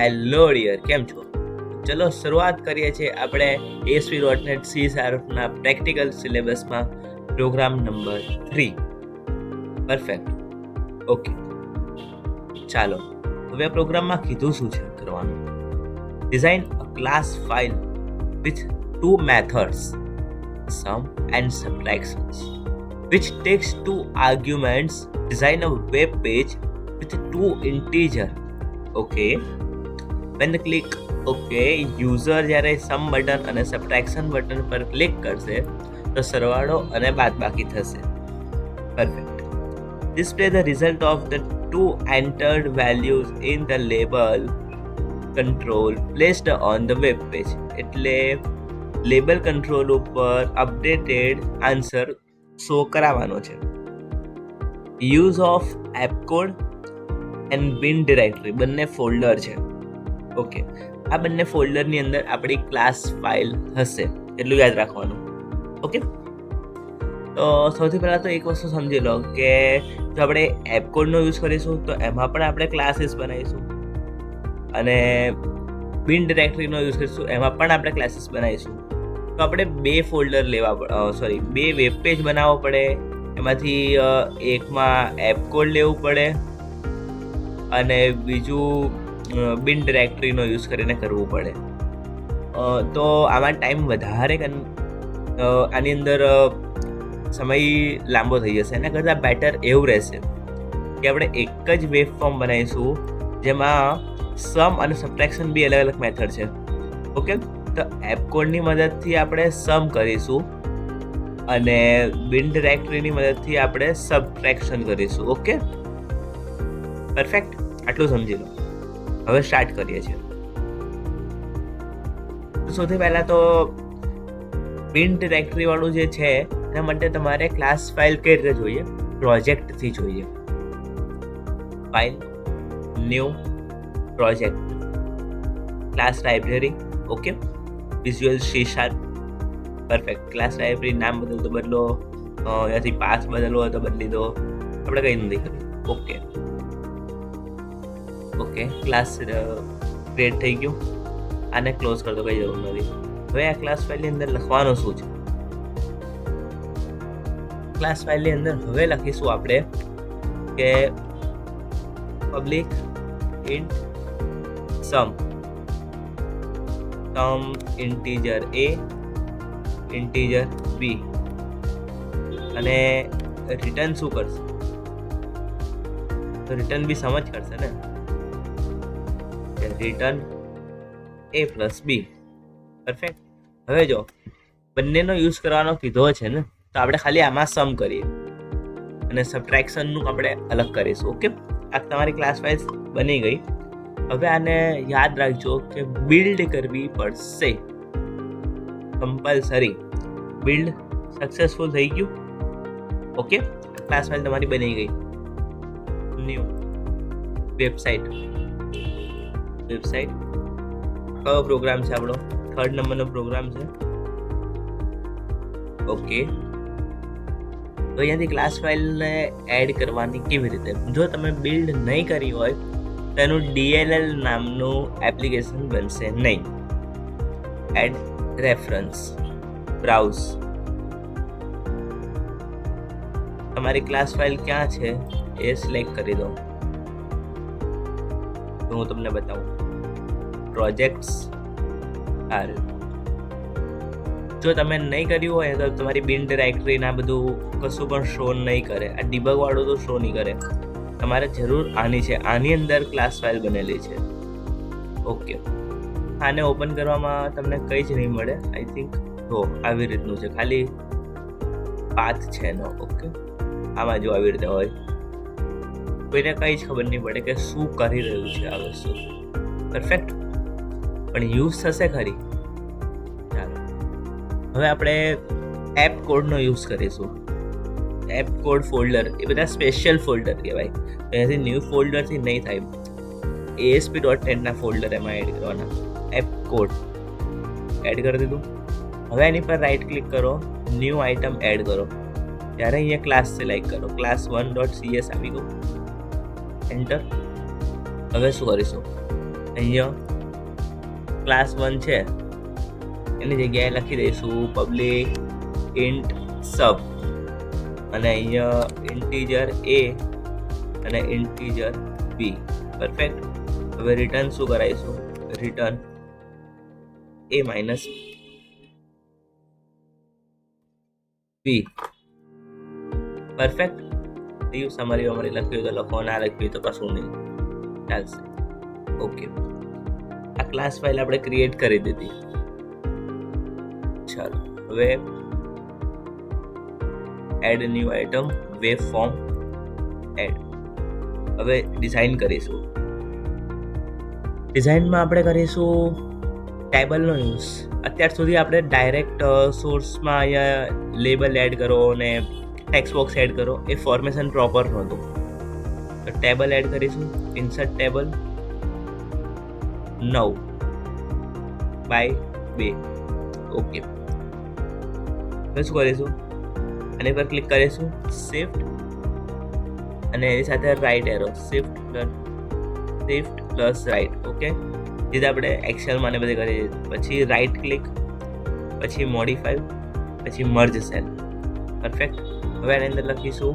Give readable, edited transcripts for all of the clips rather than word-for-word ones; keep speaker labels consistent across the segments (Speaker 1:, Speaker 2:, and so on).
Speaker 1: Hello dear, કેમ છો? ચલો શરૂઆત કરીએ છીએ આપણે ASP.NET C# ના પ્રેક્ટિકલ સિલેબસમાં પ્રોગ્રામ નંબર 3. પરફેક્ટ. ઓકે, ચાલો હવે આ પ્રોગ્રામમાં કીધું શું છે કરવાનું. Design a class file with 2 methods, sum and subtractions, which takes 2 arguments. Design a web page with 2 integer. Okay, when click OK, user જ્યારે સમ બટન અને સબટ્રેક્શન બટન પર ક્લિક કરશે તો સરવાળો અને બાદબાકી થશે. Perfect. Display the result of the 2 entered values in the label control placed on the web page. એટલે લેબલ કંટ્રોલ ઉપર અપડેટેડ આન્સર શો કરાવવાનો છે. Use of app code end બિન ડિરેક્ટરી, બંને ફોલ્ડર છે. ઓકે, આ બંને ફોલ્ડરની અંદર આપણી ક્લાસ ફાઇલ હશે, એટલું યાદ રાખવાનું. ઓકે, તો સૌથી પહેલાં તો એક વસ્તુ સમજી લો કે જો આપણે એપ કોડનો યુઝ કરીશું તો એમાં પણ આપણે ક્લાસીસ બનાવીશું, અને બિન ડિરેક્ટરીનો યુઝ કરીશું એમાં પણ આપણે ક્લાસીસ બનાવીશું. તો આપણે 2 ફોલ્ડર બે વેબ પેજ બનાવવો પડે. એમાંથી એકમાં એપ કોડ લેવું પડે અને બીજું બિન ડિરેક્ટરીનો યુઝ કરીને કરવું પડે. તો આમાં ટાઈમ વધારે આની અંદર સમય લાંબો થઈ જશે. એના કરતાં બેટર એવું રહેશે કે આપણે એક જ વેબ ફોર્મ બનાવીશું જેમાં સમ અને સબટ્રેક્શન બી અલગ અલગ મેથડ છે. ઓકે, તો એપ કોડની મદદથી આપણે સમ કરીશું અને બિન ડિરેક્ટરીની મદદથી આપણે સબટ્રેક્શન કરીશું. Okay, perfect. આટલું સમજી લો. હવે સ્ટાર્ટ કરીએ છીએ. સૌથી પહેલાં તો બિન ડિરેક્ટરી વાળું જે છે એના માટે તમારે ક્લાસ ફાઇલ કઈ રીતે જોઈએ? પ્રોજેક્ટથી જોઈએ. File, new, project, class library. Okay, visual C#. Perfect. Class library નામ બદલો તો બદલો, ત્યાંથી પાસ બદલવો હોય તો બદલી દો, આપણે કંઈ નથી કર્યું. ઓકે, ક્લાસ ક્રિએટ થઈ ગયું. આને ક્લોઝ કરી દો, કંઈ જરૂર નથી. હવે આ ક્લાસ ફાઇલની અંદર લખવાનું શું છે? ક્લાસ ફાઇલની અંદર હવે લખીશું આપણે કે public int sum integer A, integer B, અને રિટર્ન શું કરશે? તો રિટર્ન બી સમજ કરશે ને, return A plus B. Perfect. હવે જો બંનેનો યુઝ કરવાનો કીધો છે ને, તો આપણે ખાલી આમાં સમ કરીએ અને સબટ્રેક્શનનું આપણે અલગ કરીશું. ઓકે, આ તમારી ક્લાસ ફાઇલ બની ગઈ. હવે આને યાદ રાખજો કે બિલ્ડ કરવી પડશે કમ્પલસરી. બિલ્ડ સક્સેસફુલ થઈ ગયું. ઓકે, ક્લાસ ફાઇલ તમારી બની ગઈ. New website. કયો પ્રોગ્રામ છે આપણો? 3rd નંબરનો પ્રોગ્રામ છે. ઓકે, તો અહીંયાથી ક્લાસ ફાઇલને એડ કરવાની કેવી રીતે? જો તમે બિલ્ડ નહીં કરી હોય તો એનું DLL નામનું એપ્લિકેશન બનશે નહીં. Add reference, browse. તમારી ક્લાસ ફાઇલ ક્યાં છે એ સિલેક્ટ કરી દો. તો હું તમને બતાવું. પ્રોજેક્ટ્સ આર. જો તમે નહીં કર્યું હોય તો તમારી બિન ડિરેક્ટરીના બધું કશું પણ શો નહીં કરે. આ ડિબગ વાળું તો શો નહીં કરે. તમારે જરૂર આની છે. આની અંદર ક્લાસ ફાઇલ બનેલી છે. ઓકે, આને ઓપન કરવામાં તમને કંઈ જ નહીં મળે. આઈ થિંક તો આવી રીતનું છે, ખાલી પાથ છે એનો. ઓકે, આમાં જો આવી રીતે હોય, કોઈને કંઈ જ ખબર નહીં પડે કે શું કરી રહ્યું છે આ વસ્તુ. પરફેક્ટ. પણ યુઝ થશે ખરી? ચાલો હવે આપણે એપ કોડનો યુઝ કરીશું. એપ કોડ ફોલ્ડર એ બધા સ્પેશિયલ ફોલ્ડર કહેવાય. એનાથી ન્યૂ ફોલ્ડરથી નહીં થાય. ASP.NET ના ફોલ્ડર એમાં એડ કરવાના. એપ કોડ એડ કરી દીધું. હવે એની પર રાઈટ ક્લિક કરો, ન્યૂ આઇટમ એડ કરો. ત્યારે અહીંયા ક્લાસ સિલેક્ટ કરો. class1.cs આવી ગયું. એન્ટર. હવે શું કરીશું? અહીંયા ક્લાસ 1 છે એની જગ્યાએ લખી દઈશું પબ્લિક ઇન્ટ સબ, અને અહીંયા ઇન્ટીજર a અને ઇન્ટીજર b. પરફેક્ટ. હવે રિટર્ન શું કરાવીશું? Return a minus b. Perfect. થયું. સમરી અમારી લખ્યું તો લખો, ના લખ્યું તો કશું નહીં, ચાલશે. ઓકે, આ ક્લાસ ફાઇલ આપણે ક્રિએટ કરી દીધી. ચાલો હવે add new item web form add. હવે ડિઝાઇન કરીશું. ડિઝાઇનમાં આપણે કરીશું ટેબલનો યુઝ. અત્યાર સુધી આપણે ડાયરેક્ટ સોર્સમાં અહીંયા લેબલ એડ કરો અને ટેક્સ્ટ બોક્સ એડ કરો, એ ફોર્મેશન પ્રોપર નહોતું. તો ટેબલ એડ કરીશું. Insert table 9/2. ઓકે, હવે શું કરીશું? આની પર ક્લિક કરીશું, શિફ્ટ અને એની સાથે right arrow, shift plus right. Okay, જે આપણે એક્સેલમાં ને બધે કરીએ. પછી રાઈટ ક્લિક, પછી મોડિફાઈ, પછી મર્જ સેલ. પરફેક્ટ. હવે એની અંદર લખીશું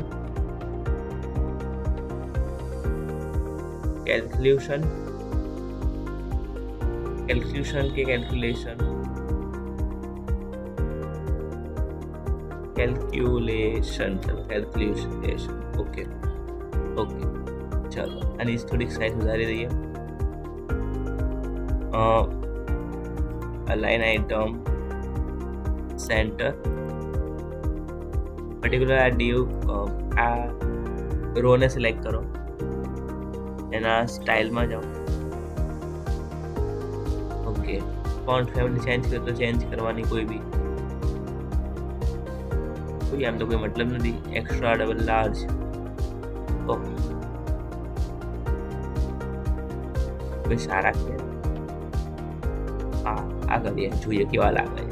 Speaker 1: કેલ્ક્યુલેશન કે કેલ્ક્યુલેશન ઓકે. ચાલો આની થોડીક સાઈઝ વધારી દઈએ. અલાઇન આઇટમ સેન્ટર, પર્ટિક્યુલર આ ડીયુ આ રોને સિલેક્ટ કરો, એના સ્ટાઇલમાં જાઓ. ઓકે, ફોન્ટ ફેમિલી ચેન્જ કરો તો ચેન્જ કરવાની કોઈ બી, કોઈ આમ તો કોઈ મતલબ નથી. Extra double large. ઓકે, કોઈ સારા છે. હા, આ કરીએ, જોઈએ કેવા લાગે.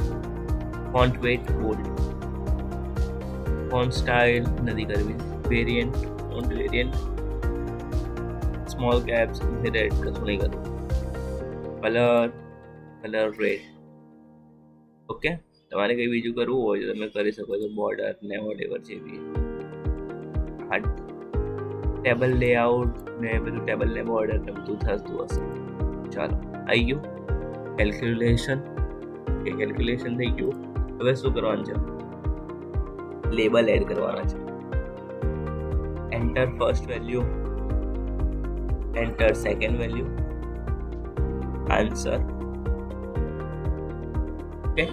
Speaker 1: Font weight bold, font style નથી કરવી. Variant, font variant, small caps, red, કશું નહીં કરવું. Colour red. ઓકે, તમારે કંઈ બીજું કરવું હોય તો તમે કરી શકો છો. બોર્ડર ને વોટેવર જે બી. હા, ટેબલ લેઆઉટ ને બધું, ટેબલ ને બોર્ડર ને બધું થતું હશે. ચાલો, આવી ગયું કેલ્ક્યુલેશન થઈ ગયું. હવે શું કરવાનું છે? લેબલ એડ કરવાના છે. Enter first value, enter second value, answer. Okay,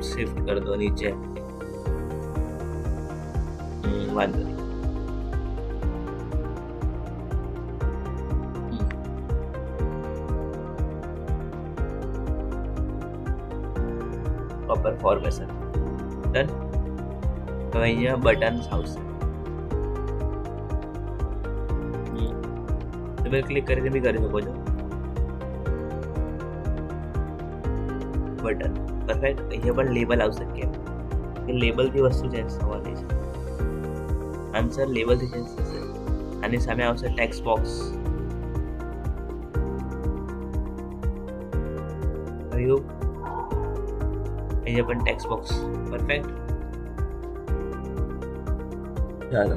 Speaker 1: shift કર દો નીચે. વાંધો નહીં. Proper formation done. હવે અહીંયા બટન્સ આવશે. તમે ક્લિક કરીને બી કરી શકો છો. બટન. પરફેક્ટ. અહીંયા પણ લેબલ આવશે. કેમ કે લેબલથી વસ્તુ ચેન્જ થવાની છે. આન્સર લેબલથી ચેન્જ થશે. આની સામે આવશે ટેક્સ્ટ બોક્સ. અહીંયા પણ ટેક્સ્ટ બોક્સ. પરફેક્ટ. ચાલો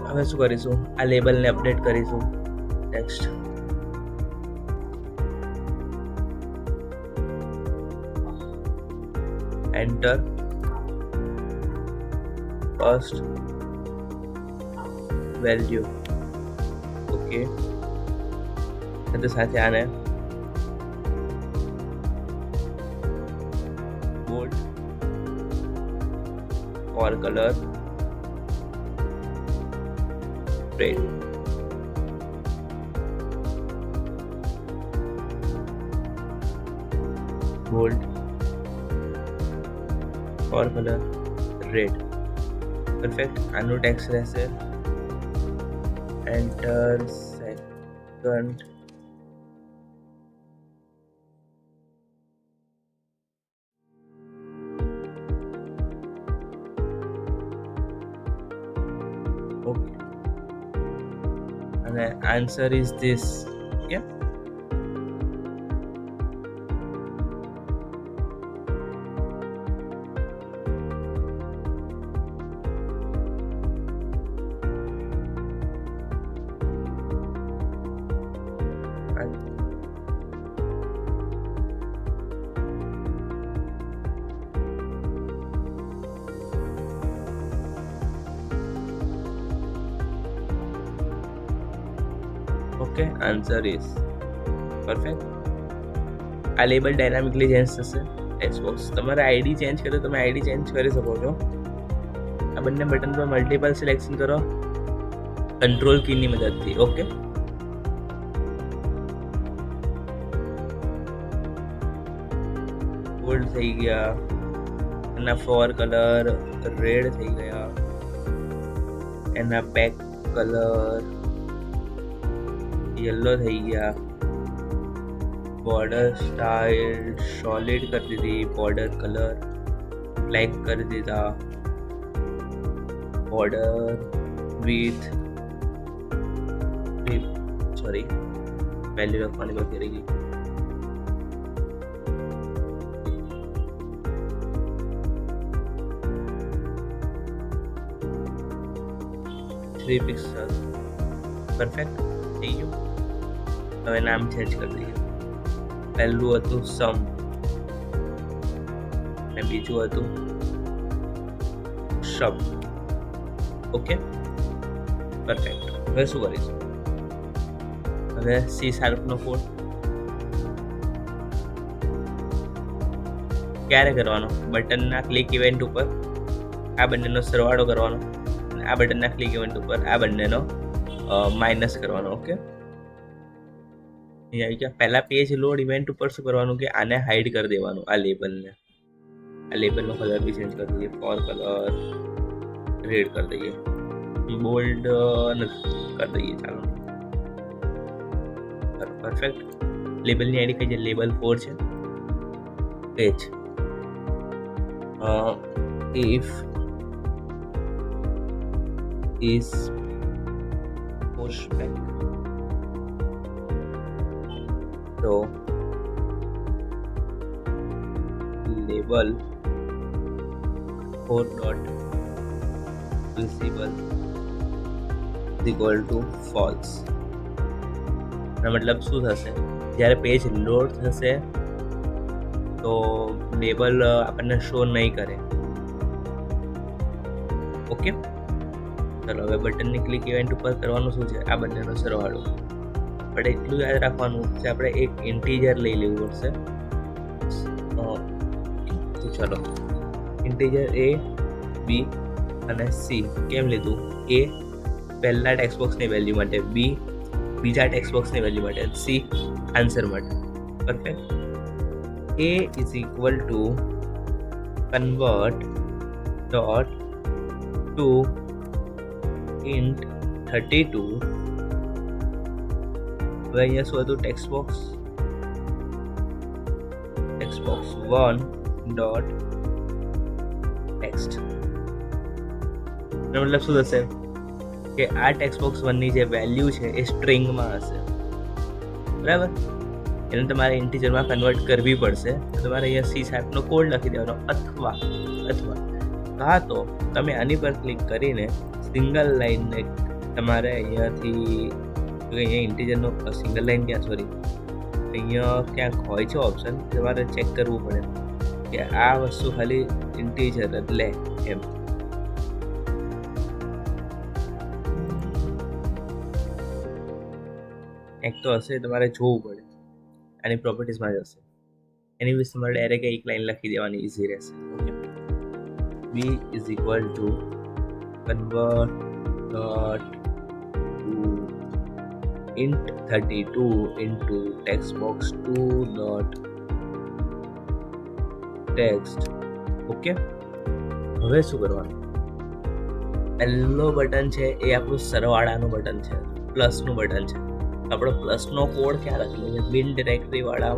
Speaker 1: હવે શું કરીશું? આ લેબલને અપડેટ કરીશું. Text enter first value. Okay, સાથે આને bold or color red. Bold or color red. Perfect. આનું ટેક્સ્ટ રહેશે enter second અને answer is this. Okay, okay, answer is perfect. આ લેબલ ડાયનામિકલી ચેન્જ થશે. ટેક્સ્ટ બોક્સ તમારે આઈડી ચેન્જ કરો, તમે આઈડી ચેન્જ કરી શકો છો. આ બંને બટન પર મલ્ટિપલ સિલેક્શન કરો કંટ્રોલ કીની મદદથી. ઓકે, ગોલ્ડ થઈ ગયા, એના ફોર કલર રેડ થઈ ગયા, એના બેક કલર યલો થઈ ગયા, બોર્ડર સ્ટાઇલ સોલિડ કરી દીધી, બોર્ડર કલર બ્લેક કરી દીધા, બોર્ડર વિથ વેલ્યુ લખવાની બાકી રહી ગઈ. પિક્સલ પરફેક્ટ થઈ ગયું. હવે નામ ચેન્જ કરી દઈએ. પહેલું હતું સમ અને બીજું હતું શબ. Okay, perfect. હવે શું કરીશું? હવે સી શાર્પનો કોડ ક્યારે કરવાનો? બટનના ક્લિક ઇવેન્ટ ઉપર આ બંનેનો સરવાળો કરવાનો, અને આ બટનના ક્લિક ઇવેન્ટ ઉપર આ બંનેનો માઇનસ કરવાનો. ઓકે, અહીંયા આવી ગયા. પહેલા પેજ લોડ ઇવેન્ટ ઉપર શું કરવાનું કે આને હાઈડ કરી દેવાનું, આ લેબલને. આ લેબલનો કલર બી ચેન્જ કરી દઈએ, ફોર કલર રેડ કરી દઈએ, બોલ્ડ કરી દઈએ. ચાલો, પરફેક્ટ. લેબલની આઈડી કઈ છે? લેબલ 4 છે. Page if is pushback, so label 4 dot visible is equal to false. મતલબ શું થશે? જ્યારે પેજ લોડ થશે તો લેબલ આપણને શો નહીં કરે. ઓકે, ચલો હવે બટનની ક્લિક ઇવેન્ટ ઉપર કરવાનું શું છે? આ બંનેનો સરવાળો. પણ એટલું યાદ રાખવાનું કે આપણે એક ઇન્ટીજર લઈ લેવું પડશે. તો ચલો, ઇન્ટીજર A, B અને C. કેમ લીધું? A પહેલા ટેક્સ્ટ બોક્સની વેલ્યુ માટે, B બીજા ટેક્સ્ટ બોક્સની વેલ્યુ માટે, C આન્સર માટે. Perfect. A is equal to convert dot to int 32. હવે અહીંયા શું હતું? Text box 1 dot text. મતલબ શું થશે કે આ ટેક્સ્ટ બોક્સ 1 ની જે વેલ્યુ છે એ સ્ટ્રિંગમાં હશે, બરાબર? એને તમારે ઇન્ટીજરમાં કન્વર્ટ કરવી પડશે. તો તમારે અહીંયા સી શાર્પનો કોડ લખી દેવાનો, અથવા કાં તો તમે આની પર ક્લિક કરીને સિંગલ લાઈનને તમારે અહીંયાથી, અહીંયા ઇન્ટીજરનો સિંગલ લાઈન ક્યાં, સોરી અહીંયા ક્યાંક હોય છે ઓપ્શન, તમારે ચેક કરવું પડે કે આ વસ્તુ ખાલી ઇન્ટીજર એટલે એમ. એક તો હશે, તમારે જોવું પડે. આની પ્રોપર્ટીઝમાં જ હશે. એની વિશે તમારે ડાયરેક્ટ એક લાઈન લખી દેવાની, ઇઝી રહેશે. Okay, b is equal to convert dot to int 32 into text box 2 dot text. Okay, હવે શું કરવાનું? પહેલો બટન છે એ આપણું સરવાળાનું બટન છે, પ્લસનું બટન છે. આપણો પ્લસનો કોડ ક્યાં લખેલો છે? બિન ડિરેક્ટરી વાળા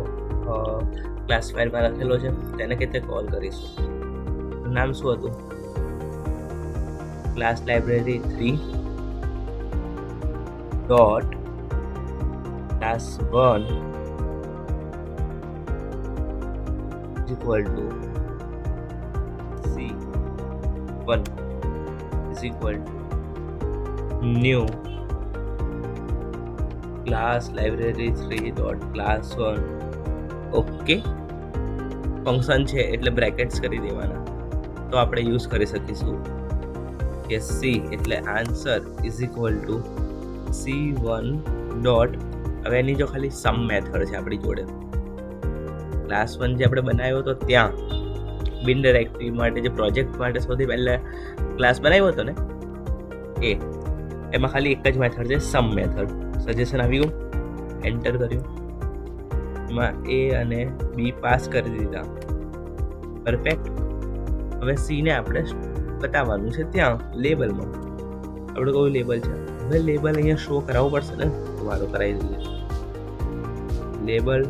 Speaker 1: ક્લાસ ફાઇલમાં લખેલો છે. તેને કેતે કોલ કરીશું? નામ શું હતું? Class library 3 dot class 1 is equal to C1 is equal to new class library 3 dot class 1. Okay, function છે એટલે બ્રેકેટ્સ કરી દેવાના, તો આપણે યુઝ કરી શકીશું કે સી એટલે answer is equal two C1 dot, હવે એની જો ખાલી સમ મેથડ છે આપણી જોડે, ક્લાસ 1 જે આપણે બનાવ્યો હતો ત્યાં બિન ડિરેક્ટરી માટે જે પ્રોજેક્ટ માટે સૌથી પહેલા ક્લાસ બનાવ્યો હતો ને એમાં ખાલી એક જ મેથડ છે સમ મેથડ. સજેશન આવ્યું, એન્ટર કર્યું, એમાં એ અને બી પાસ કરી દીધા. પરફેક્ટ. હવે સી ને આપણે બતાવવાનું છે ત્યાં લેબલમાં, આપણે કયું લેબલ છે, હવે લેબલ અહીંયા શો કરાવવું પડશે ને, તો મારો કરાવી દઈએ. Label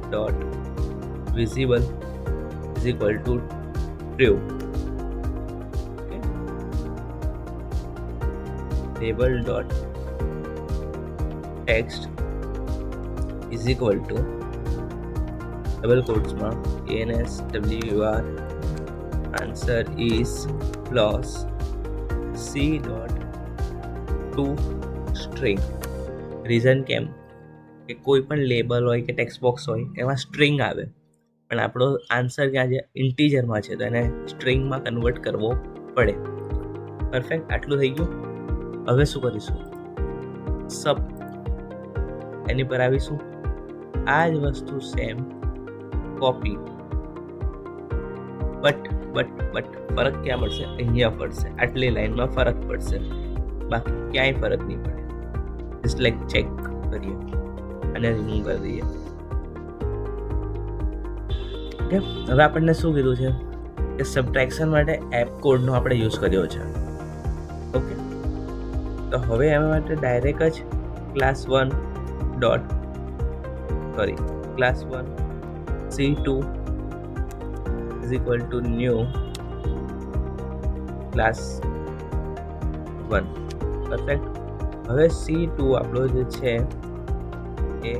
Speaker 1: dot visible is equal to true. Label dot text is equal to double કોટ્સમાં ANSWR answer is plus c dot to string. Reason કેમ કે કોઈ પણ લેબલ હોય કે ટેક્સ્ટ બોક્સ હોય એમાં સ્ટ્રિંગ આવે, પણ આપણો આન્સર ક્યાં છે, ઇન્ટીજરમાં છે, તો એને સ્ટ્રિંગમાં કન્વર્ટ કરવો પડે. પરફેક્ટ. આટલું થઈ ગયું. હવે શું કરીશું, સબ એની પર આવીશું, આ જ વસ્તુ સેમ કોપી, બટ ફરક ક્યાં પડશે, અહીંયા પડશે, આટલી લાઈનમાં ફરક પડશે, બાકી ક્યાંય ફરક નહીં પડે. જસ્ટ લાઈક ચેક કરીએ અને રિમૂવ કરી દઈએ. ઓકે, હવે આપણને શું કીધું છે કે સબટ્રેક્શન માટે એપ કોડનો આપણે યુઝ કર્યો છે. ઓકે, તો હવે એના માટે ડાયરેક્ટ જ class 1 dot class 1 C2 is equal to new class 1. Perfect. હવે C2 આપણો જે છે એ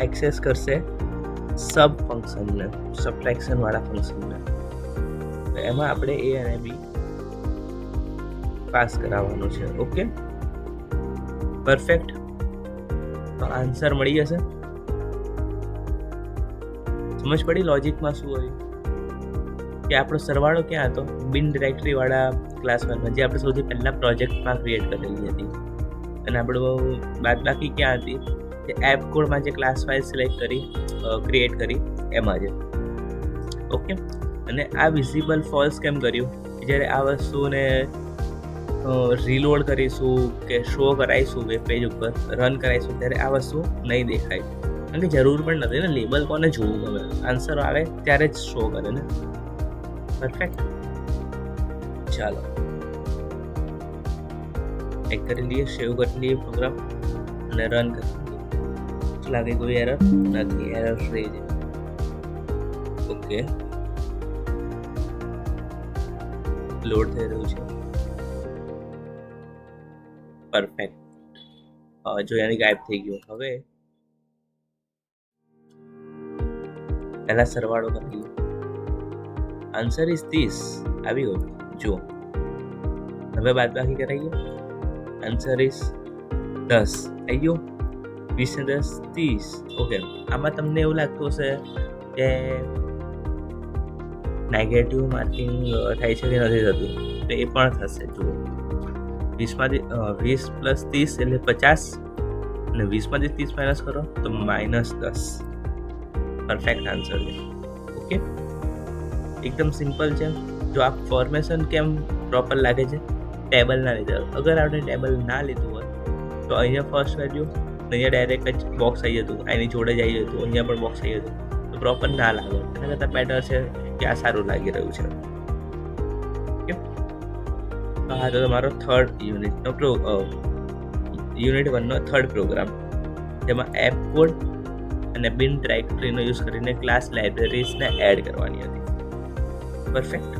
Speaker 1: એક્સેસ કરશે સબ ફંક્શનને, સબટ્રેક્શન વાળા ફંક્શનને. એમાં આપણે એ અને બી પાસ કરાવવાનું છે. Okay, perfect. તો આન્સર મળી જશે. સમજ પડી લોજિકમાં શું હોય કે આપણો સરવાળો ક્યાં હતો, બિન ડિરેક્ટરી વાળા ક્લાસ 1માં જે આપણે સૌથી પહેલા પ્રોજેક્ટમાં ક્રિએટ કરેલી હતી, અને આપણો બાદબાકી ક્યાં હતી, કે એપ કોડમાં જે ક્લાસ ફાઇલ સિલેક્ટ કરી ક્રિએટ કરી એમાં છે. ઓકે, અને આ વિઝિબલ ફોલ્સ કેમ કર્યું, જ્યારે આ વસ્તુને રીલોડ કરીશું કે શો કરાવીશું વેબ પેજ ઉપર, રન કરાવીશું, ત્યારે આ વસ્તુ નહીં દેખાય, કારણ કે જરૂર પણ નથી ને. લેબલ કોને જોવું ગમે, આન્સર આવે ત્યારે જ શો કરે ને. પરફેક્ટ. ચાલો એક કરી લઈએ, સેવ કરી લઈએ પ્રોગ્રામ અને રન કરી લઈએ. લાગે કોઈ એરર નથી, એરર ફ્રી છે. ઓકે, લોડ થઈ રહ્યું છે. પરફેક્ટ. જો યાની ગાયબ થઈ ગયું. હવે પહેલા સરવાળો કરી લઈએ. આન્સર ઇઝ 30 આવી ગયો. જુઓ, હવે બાદબાકી કરાવીએ. આન્સર ઇઝ 10 આવી ગયો. 20 ને 10 30. ઓકે, આમાં તમને એવું લાગતું હશે કે નેગેટિવ માર્કિંગ થાય છે કે નથી થતું, તો એ પણ થશે. જુઓ, 20 પ્લસ 30 એટલે 50, અને 20માંથી 30 માઇનસ કરો તો -10. પરફેક્ટ આન્સર છે. ઓકે, એકદમ સિમ્પલ છે. જો આ ફોર્મેશન કેમ પ્રોપર લાગે છે, ટેબલના લીધે. અગર આપણે ટેબલ ના લીધું હોય તો અહીંયા ફર્સ્ટ વેલ્યુ, અહીંયા ડાયરેક્ટ જ બોક્સ આવી જતું, એની જોડે જ આવી જતું, અહીંયા પણ બોક્સ આવી જતું, તો પ્રોપર ના લાગે. એના કરતાં બેટર છે કે આ સારું લાગી રહ્યું છે. ઓકે, હા, તો તમારો થર્ડ યુનિટ 1નો થર્ડ પ્રોગ્રામ, જેમાં એપ કોડ અને બિન ડિરેક્ટરીનો યુઝ કરીને ક્લાસ લાઇબ્રેરીઝને એડ કરવાની હતી. પરફેક્ટ.